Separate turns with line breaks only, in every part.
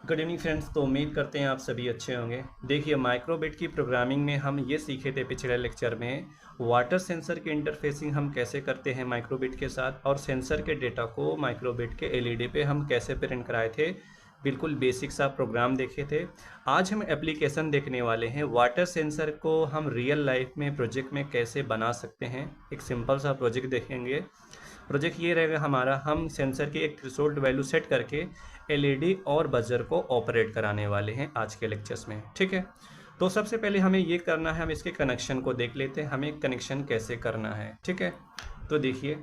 Good evening friends. तो उम्मीद करते हैं आप सभी अच्छे होंगे। देखिए, माइक्रोबिट की प्रोग्रामिंग में हम ये सीखे थे पिछले लेक्चर में वाटर सेंसर की इंटरफेसिंग हम कैसे करते हैं माइक्रोबिट के साथ, और सेंसर के डेटा को माइक्रोबिट के एलईडी पे हम कैसे प्रिंट कराए थे। बिल्कुल बेसिक सा प्रोग्राम देखे थे। आज हम एप्लीकेशन देखने वाले हैं, वाटर सेंसर को हम रियल लाइफ में प्रोजेक्ट में कैसे बना सकते हैं। एक सिंपल सा प्रोजेक्ट देखेंगे। प्रोजेक्ट ये रहेगा हमारा, हम सेंसर की एक थ्रेशोल्ड वैल्यू सेट करके एलईडी और बजर को ऑपरेट कराने वाले हैं आज के लेक्चर्स में। ठीक है, तो सबसे पहले हमें ये करना है, हम इसके कनेक्शन को देख लेते हैं, हमें कनेक्शन कैसे करना है। ठीक है, तो देखिए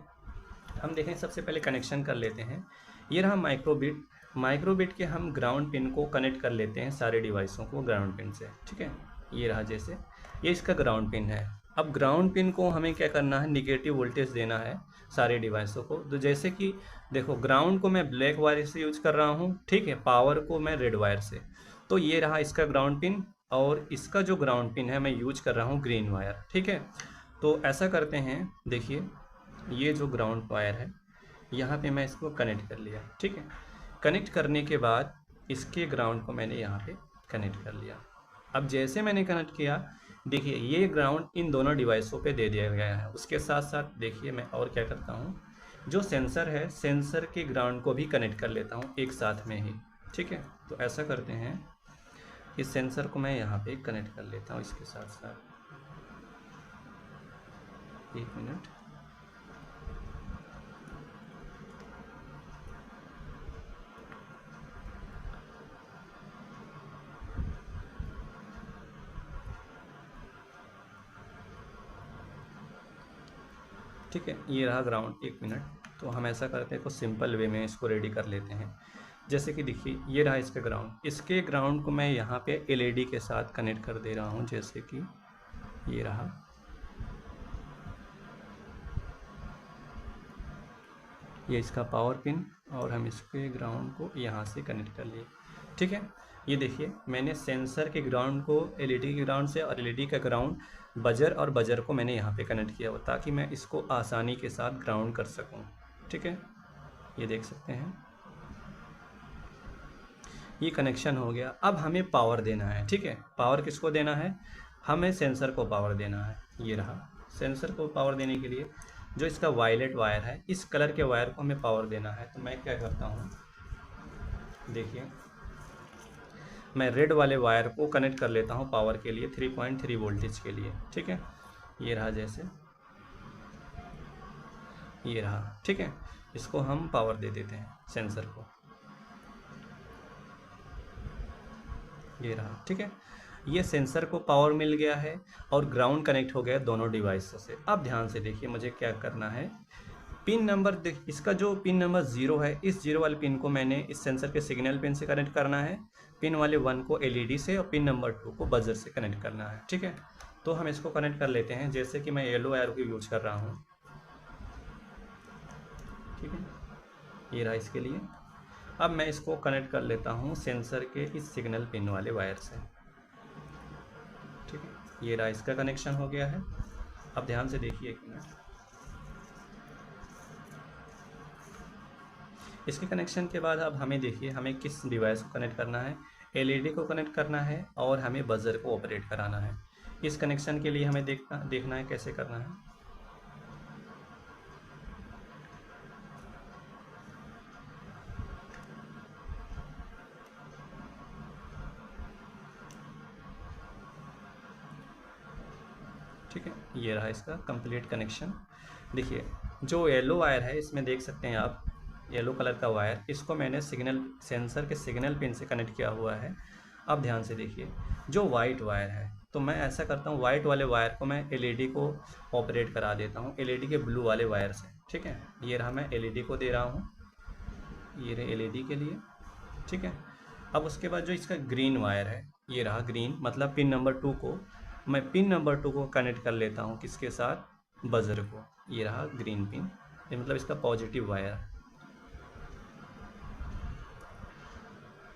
हम देखें, सबसे पहले कनेक्शन कर लेते हैं। ये रहा माइक्रोबिट। माइक्रोबिट के हम ग्राउंड पिन को कनेक्ट कर लेते हैं सारे डिवाइसों को ग्राउंड पिन से। ठीक है, ये रहा, जैसे ये इसका ग्राउंड पिन है। अब ग्राउंड पिन को हमें क्या करना है, निगेटिव वोल्टेज देना है सारे डिवाइसों को। तो जैसे कि देखो, ग्राउंड को मैं ब्लैक वायर से यूज कर रहा हूँ, ठीक है, पावर को मैं रेड वायर से। तो ये रहा इसका ग्राउंड पिन, और इसका जो ग्राउंड पिन है मैं यूज कर रहा हूँ ग्रीन वायर। ठीक है, तो ऐसा करते हैं, देखिए ये जो ग्राउंड वायर है यहाँ पे मैं इसको कनेक्ट कर लिया। ठीक है, कनेक्ट करने के बाद इसके ग्राउंड को मैंने यहाँ पे कनेक्ट कर लिया। अब जैसे मैंने कनेक्ट किया, देखिए ये ग्राउंड इन दोनों डिवाइसों पे दे दिया गया है। उसके साथ साथ देखिए मैं और क्या करता हूँ, जो सेंसर है सेंसर के ग्राउंड को भी कनेक्ट कर लेता हूँ एक साथ में ही। ठीक है, तो ऐसा करते हैं, इस सेंसर को मैं यहाँ पे कनेक्ट कर लेता हूँ इसके साथ साथ। एक मिनट, ठीक है, ये रहा ग्राउंड। एक मिनट, तो हम ऐसा करते हैं, कुछ सिंपल वे में इसको रेडी कर लेते हैं। जैसे कि देखिए ये रहा इसका ग्राउंड, इसके ग्राउंड को मैं यहाँ पे एलईडी के साथ कनेक्ट कर दे रहा हूँ। जैसे कि ये रहा, ये इसका पावर पिन, और हम इसके ग्राउंड को यहाँ से कनेक्ट कर लिए। ठीक है, ये देखिए मैंने सेंसर के ग्राउंड को एलईडी के ग्राउंड से, और एलईडी का ग्राउंड बजर और बजर को मैंने यहाँ पे कनेक्ट किया हुआ, ताकि मैं इसको आसानी के साथ ग्राउंड कर सकूँ। ठीक है, ये देख सकते हैं, ये कनेक्शन हो गया। अब हमें पावर देना है। ठीक है, पावर किसको देना है, हमें सेंसर को पावर देना है। ये रहा, सेंसर को पावर देने के लिए जो इसका वायलेट वायर है, इस कलर के वायर को हमें पावर देना है। तो मैं क्या करता हूँ, देखिए मैं रेड वाले वायर को कनेक्ट कर लेता हूँ पावर के लिए, 3.3 वोल्टेज के लिए। ठीक है, ये रहा, जैसे ये रहा। ठीक है, इसको हम पावर दे देते हैं सेंसर को, ये रहा। ठीक है, ये सेंसर को पावर मिल गया है और ग्राउंड कनेक्ट हो गया दोनों डिवाइसों से। अब ध्यान से देखिए, मुझे क्या करना है, पिन नंबर इसका जो पिन नंबर 0 है, इस 0 वाले पिन को मैंने इस सेंसर के सिग्नल पिन से कनेक्ट करना है, पिन वाले 1 को एलईडी से, और पिन नंबर 2 को बजर से कनेक्ट करना है। ठीक है, तो हम इसको कनेक्ट कर लेते हैं। जैसे कि मैं येलो वायर को यूज कर रहा हूँ। ठीक है, ये रहा इसके लिए। अब मैं इसको कनेक्ट कर लेता हूँ सेंसर के इस सिग्नल पिन वाले वायर से। ठीक है, ये रहा, इसका कनेक्शन हो गया है। अब ध्यान से देखिए, एक मिनट, इसके कनेक्शन के बाद अब हमें देखिए हमें किस डिवाइस को कनेक्ट करना है, एलईडी को कनेक्ट करना है, और हमें बजर को ऑपरेट कराना है। इस कनेक्शन के लिए हमें देखना है कैसे करना है। ठीक है, ये रहा इसका कंप्लीट कनेक्शन। देखिए जो येलो वायर है, इसमें देख सकते हैं आप, येलो कलर का वायर, इसको मैंने सिग्नल सेंसर के सिग्नल पिन से कनेक्ट किया हुआ है। अब ध्यान से देखिए, जो वाइट वायर है, तो मैं ऐसा करता हूँ, वाइट वाले वायर को मैं एलईडी को ऑपरेट करा देता हूँ एलईडी के ब्लू वाले वायर से। ठीक है, ये रहा, मैं एलईडी को दे रहा हूँ, ये रहे एलईडी के लिए। ठीक है, अब उसके बाद जो इसका ग्रीन वायर है, ये रहा ग्रीन, मतलब पिन नंबर 2 को मैं पिन नंबर 2 को कनेक्ट कर लेता हूँ किसके साथ, बजर को। ये रहा ग्रीन पिन, ये मतलब इसका पॉजिटिव वायर।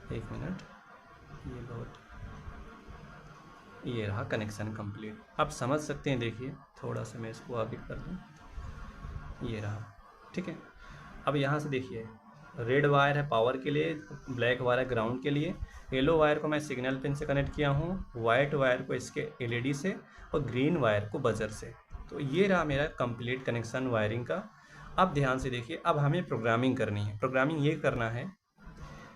एक मिनट, ये बहुत, ये रहा कनेक्शन कंप्लीट। आप समझ सकते हैं, देखिए थोड़ा सा मैं इसको आगे कर दूँ, ये रहा। ठीक है, अब यहाँ से देखिए रेड वायर है पावर के लिए, ब्लैक वायर है ग्राउंड के लिए, येलो वायर को मैं सिग्नल पिन से कनेक्ट किया हूँ, वाइट वायर को इसके एलईडी से, और ग्रीन वायर को बजर से। तो ये रहा मेरा कंप्लीट कनेक्शन वायरिंग का। अब ध्यान से देखिए, अब हमें प्रोग्रामिंग करनी है। प्रोग्रामिंग ये करना है,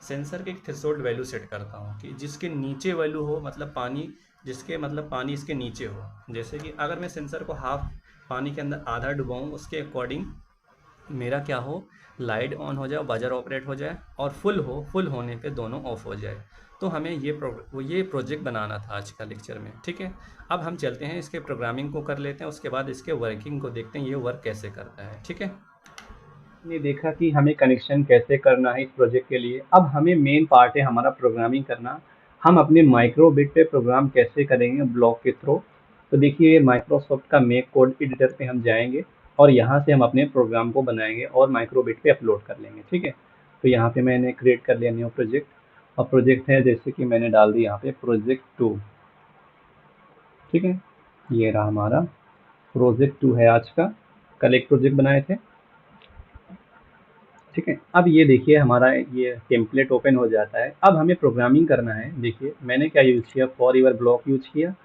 सेंसर के एक थ्रेशोल्ड वैल्यू सेट करता हूँ कि जिसके नीचे वैल्यू हो, मतलब पानी, जिसके मतलब पानी इसके नीचे हो। जैसे कि अगर मैं सेंसर को हाफ पानी के अंदर आधा डुबाऊँ, उसके अकॉर्डिंग मेरा क्या हो, लाइट ऑन हो जाए, बजर ऑपरेट हो जाए, और फुल हो, फुल होने पे दोनों ऑफ हो जाए। तो हमें ये प्रोजेक्ट बनाना था आज का लेक्चर में, ठीक है। अब हम चलते हैं इसके प्रोग्रामिंग को कर लेते हैं, उसके बाद इसके वर्किंग को देखते हैं ये वर्क कैसे करता है, ठीक है।
ने देखा कि हमें कनेक्शन कैसे करना है इस प्रोजेक्ट के लिए। अब हमें मेन पार्ट है हमारा प्रोग्रामिंग करना। हम अपने माइक्रो बिट पे प्रोग्राम कैसे करेंगे ब्लॉक के थ्रू। तो देखिए माइक्रोसॉफ्ट का मेक कोड एडिटर पे हम जाएंगे और यहाँ से हम अपने प्रोग्राम को बनाएंगे और माइक्रो बिट पे अपलोड कर लेंगे, ठीक है। तो यहाँ पे मैंने क्रिएट कर लिया न्यू प्रोजेक्ट, और प्रोजेक्ट है जैसे कि मैंने डाल दिया यहाँ पे प्रोजेक्ट 2, ठीक है। ये रहा हमारा प्रोजेक्ट 2 है आज का, कल एक प्रोजेक्ट बनाए थे, ठीक है। अब ये देखिए हमारा ये टेम्पलेट ओपन हो जाता है। अब हमें प्रोग्रामिंग करना है। देखिए मैंने क्या यूज़ किया, फॉर यूर ब्लॉक यूज किया,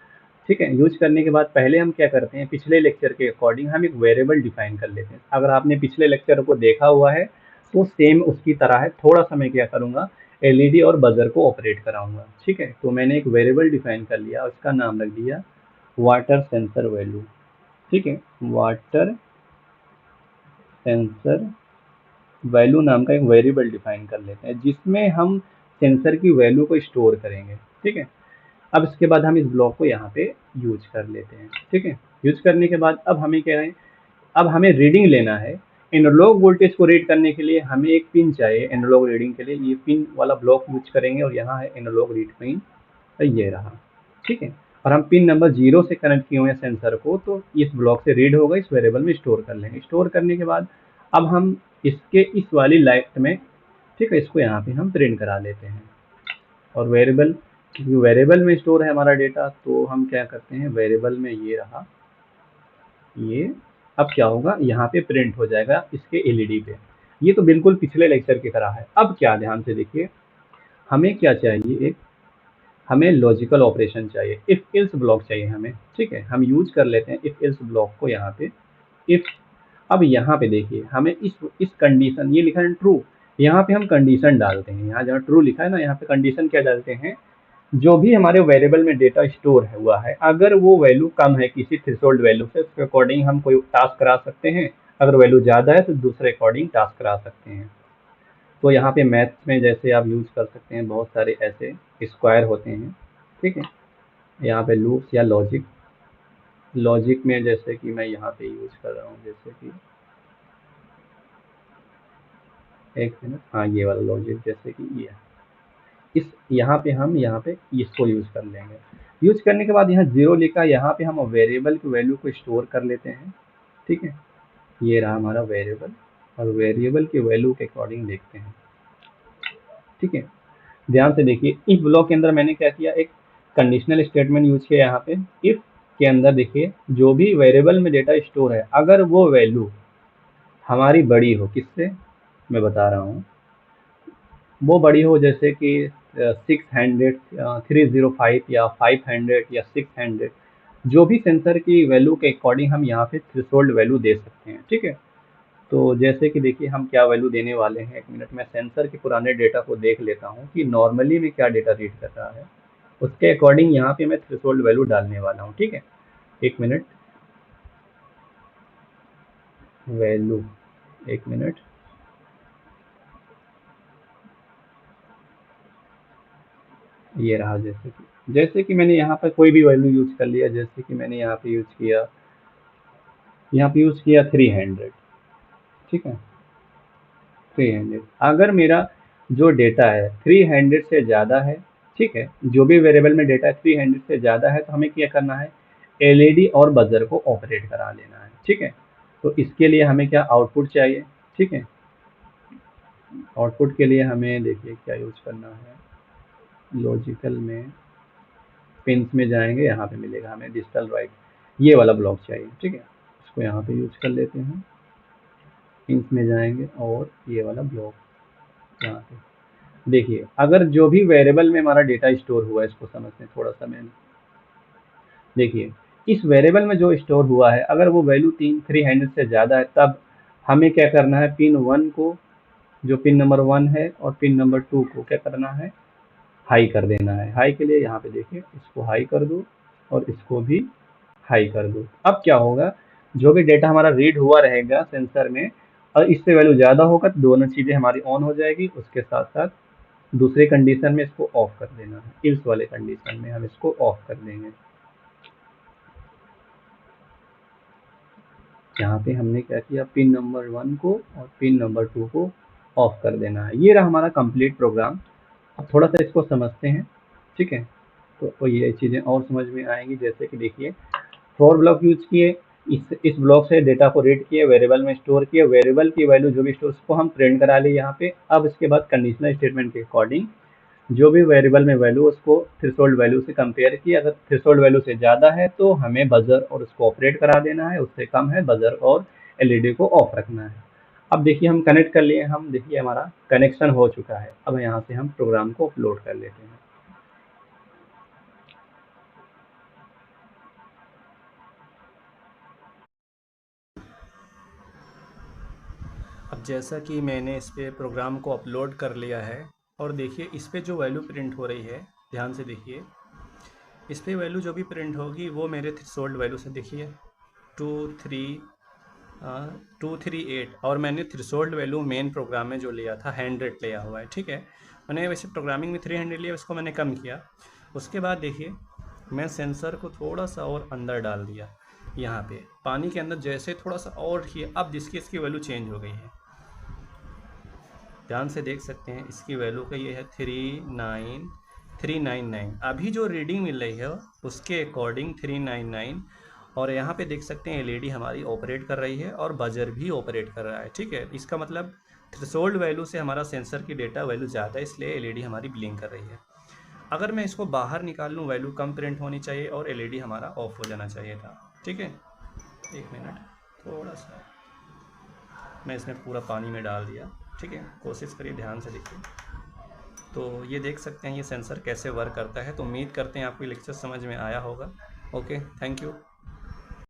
ठीक है। यूज करने के बाद पहले हम क्या करते हैं, पिछले लेक्चर के अकॉर्डिंग हम एक वेरिएबल डिफाइन कर लेते हैं। अगर आपने पिछले लेक्चर को देखा हुआ है तो सेम उसकी तरह है। थोड़ा सा मैं क्या करूँगा, एलईडी और बजर को ऑपरेट कराऊंगा, ठीक है। तो मैंने एक वेरिएबल डिफाइन कर लिया, उसका नाम रख दिया वाटर सेंसर वैल्यू, ठीक है। वाटर सेंसर वैल्यू नाम का एक वेरिएबल डिफाइन कर लेते हैं जिसमें हम सेंसर की वैल्यू को स्टोर करेंगे, ठीक है। अब इसके बाद हम इस ब्लॉक को यहाँ पे यूज कर लेते हैं, ठीक है। यूज करने के बाद अब हमें क्या है, अब हमें रीडिंग लेना है। एनालॉग वोल्टेज को रीड करने के लिए हमें एक पिन चाहिए। एनालॉग रीडिंग के लिए ये पिन वाला ब्लॉक यूज करेंगे, और यहाँ है एनालॉग रीड पिन, तो ये रहा, ठीक है। और हम पिन नंबर 0 से कनेक्ट किए हुए हैं सेंसर को, तो इस ब्लॉक से रीड होगा, इस वेरिएबल में स्टोर कर लेंगे। स्टोर करने के बाद अब हम इसके इस वाली लाइट में, ठीक है, इसको यहाँ पे हम प्रिंट करा लेते हैं। और वेरिएबल, क्योंकि वेरिएबल में स्टोर है हमारा डेटा, तो हम क्या करते हैं, वेरिएबल में ये रहा, ये अब क्या होगा, यहाँ पे प्रिंट हो जाएगा इसके एलईडी पे। ये तो बिल्कुल पिछले लेक्चर की तरह है। अब क्या, ध्यान से देखिए, हमें क्या चाहिए, एक हमें लॉजिकल ऑपरेशन चाहिए, इफ एल्स ब्लॉक चाहिए हमें, ठीक है। हम यूज कर लेते हैं इफ एल्स ब्लॉक को यहाँ पे। इफ, अब यहाँ पे देखिए हमें इस कंडीशन, ये लिखा है ट्रू, यहाँ पे हम कंडीशन डालते हैं। यहाँ जहाँ ट्रू लिखा है ना, यहाँ पे कंडीशन क्या डालते हैं, जो भी हमारे वेरिएबल में डेटा स्टोर है हुआ है, अगर वो वैल्यू कम है किसी थ्रेशोल्ड वैल्यू से, उसके अकॉर्डिंग हम कोई टास्क करा सकते हैं। अगर वैल्यू ज़्यादा है तो दूसरे अकॉर्डिंग टास्क करा सकते हैं। तो यहाँ पे मैथ्स में जैसे आप यूज़ कर सकते हैं, बहुत सारे ऐसे स्क्वायर होते हैं, ठीक है। यहाँ पे लूप्स या लॉजिक, लॉजिक में जैसे कि मैं यहाँ पे यूज़ कर रहा हूँ, जैसे कि एक मिनट, हाँ ये वाला लॉजिक, जैसे कि ये इस यहाँ पे हम यहाँ पे इसको यूज़ कर लेंगे। यूज करने के बाद यहाँ 0 लिखा, यहाँ पे हम वेरिएबल की वैल्यू को स्टोर कर लेते हैं, ठीक है। ये रहा हमारा वेरिएबल, और वेरिएबल की वैल्यू के अकॉर्डिंग देखते हैं, ठीक है। ध्यान से देखिए, इफ ब्लॉक के अंदर मैंने क्या किया, एक कंडीशनल स्टेटमेंट यूज किया यहाँ पे। इफ के अंदर देखिए जो भी वेरिएबल में डेटा स्टोर है, अगर वो वैल्यू हमारी बड़ी हो, किससे, मैं बता रहा हूँ, वो बड़ी हो जैसे कि 600, 305 या 500 या 600, जो भी सेंसर की वैल्यू के अकॉर्डिंग हम यहाँ पे थ्रेशोल्ड वैल्यू दे सकते हैं, ठीक है। तो जैसे कि देखिए हम क्या वैल्यू देने वाले हैं, एक मिनट में सेंसर के पुराने डेटा को देख लेता हूँ कि नॉर्मली में क्या डेटा रीड कर रहा है, उसके अकॉर्डिंग यहाँ पे मैं थ्रेशोल्ड वैल्यू डालने वाला हूँ, ठीक है। एक मिनट, वैल्यू, एक मिनट, ये रहा, जैसे कि मैंने यहाँ पर कोई भी वैल्यू यूज कर लिया, जैसे कि मैंने यहाँ पे यूज किया, 300, ठीक है। 300, अगर मेरा जो डेटा है 300 से ज़्यादा है, ठीक है, जो भी वेरिएबल में डेटा है 300 से ज़्यादा है, तो हमें क्या करना है, एलईडी और बजर को ऑपरेट करा लेना है, ठीक है। तो इसके लिए हमें क्या आउटपुट चाहिए, ठीक है। आउटपुट के लिए हमें देखिए क्या यूज करना है, लॉजिकल में पिंस में जाएंगे, यहाँ पे मिलेगा हमें डिजिटल राइट, ये वाला ब्लॉक चाहिए, ठीक है। इसको यहाँ पे यूज कर लेते हैं, पिंस में जाएंगे और ये वाला ब्लॉक, यहाँ पे देखिए, अगर जो भी वेरिएबल में हमारा डेटा स्टोर हुआ है, इसको समझते हैं थोड़ा सा। मैंने देखिए, इस वेरिएबल में जो स्टोर हुआ है, अगर वो वैल्यू 300 से ज़्यादा है, तब हमें क्या करना है, पिन 1 को, जो पिन नंबर 1 है, और पिन नंबर 2 को क्या करना है, हाई कर देना है। हाई के लिए यहाँ पे देखिए, इसको हाई कर दो और इसको भी हाई कर दो। अब क्या होगा, जो भी डेटा हमारा रीड हुआ रहेगा सेंसर में, और इससे वैल्यू ज़्यादा होगा तो दोनों चीज़ें हमारी ऑन हो जाएगी। उसके साथ साथ दूसरे कंडीशन में इसको ऑफ कर देना है, इल्स वाले कंडीशन में हम इसको ऑफ कर देंगे। यहाँ पे हमने क्या किया, पिन नंबर 1 को और पिन नंबर 2 को ऑफ कर देना है। ये रहा हमारा कंप्लीट प्रोग्राम। अब थोड़ा सा इसको समझते हैं, ठीक है। तो ये चीज़ें और समझ में आएंगी। जैसे कि देखिए, फॉर ब्लॉक यूज किए, इस ब्लॉक से डेटा को रीड किए, वेरिएबल में स्टोर किए, वेरिएबल की वैल्यू जो भी स्टोर, उसको हम प्रिंट करा लिए यहाँ पे। अब इसके बाद कंडीशनल स्टेटमेंट के अकॉर्डिंग जो भी वेरिएबल में वैल्यू, उसको थ्रेशोल्ड वैल्यू से कंपेयर किया। अगर थ्रेशोल्ड वैल्यू से ज़्यादा है तो हमें बजर और उसको ऑपरेट करा देना है, उससे कम है बजर और एलईडी को ऑफ रखना है। अब देखिए, हम कनेक्ट कर लिए, हम देखिए हमारा कनेक्शन हो चुका है। अब यहाँ से हम प्रोग्राम को अपलोड कर लेते हैं।
अब जैसा कि मैंने इस पे प्रोग्राम को अपलोड कर लिया है, और देखिए इस पे जो वैल्यू प्रिंट हो रही है, ध्यान से देखिए, इस पे वैल्यू जो भी प्रिंट होगी वो मेरे थ्रेशोल्ड वैल्यू से देखिए 238, और मैंने थ्रेशोल्ड वैल्यू मेन प्रोग्राम में जो लिया था 100 लिया हुआ है, ठीक है। मैंने वैसे प्रोग्रामिंग में 300 लिया, उसको मैंने कम किया। उसके बाद देखिए, मैं सेंसर को थोड़ा सा और अंदर डाल दिया, यहाँ पे पानी के अंदर जैसे थोड़ा सा और किया, अब जिसकी इसकी वैल्यू चेंज हो गई है, ध्यान से देख सकते हैं। इसकी वैल्यू का ये है 39399। अभी जो रीडिंग मिल रही है उसके अकॉर्डिंग 399, और यहाँ पे देख सकते हैं एलईडी हमारी ऑपरेट कर रही है और बजर भी ऑपरेट कर रहा है, ठीक है। इसका मतलब थ्रेशोल्ड वैल्यू से हमारा सेंसर की डेटा वैल्यू ज़्यादा है, इसलिए एलईडी हमारी ब्लिंक कर रही है। अगर मैं इसको बाहर निकाल लूँ, वैल्यू कम प्रिंट होनी चाहिए और एलईडी हमारा ऑफ हो जाना चाहिए था, ठीक है। 1 मिनट, थोड़ा सा मैं इसमें पूरा पानी में डाल दिया, ठीक है। कोशिश करिए, ध्यान से देखिए। तो ये देख सकते हैं ये सेंसर कैसे वर्क करता है। तो उम्मीद करते हैं आपको ये लेक्चर समझ में आया होगा। Okay, thank you.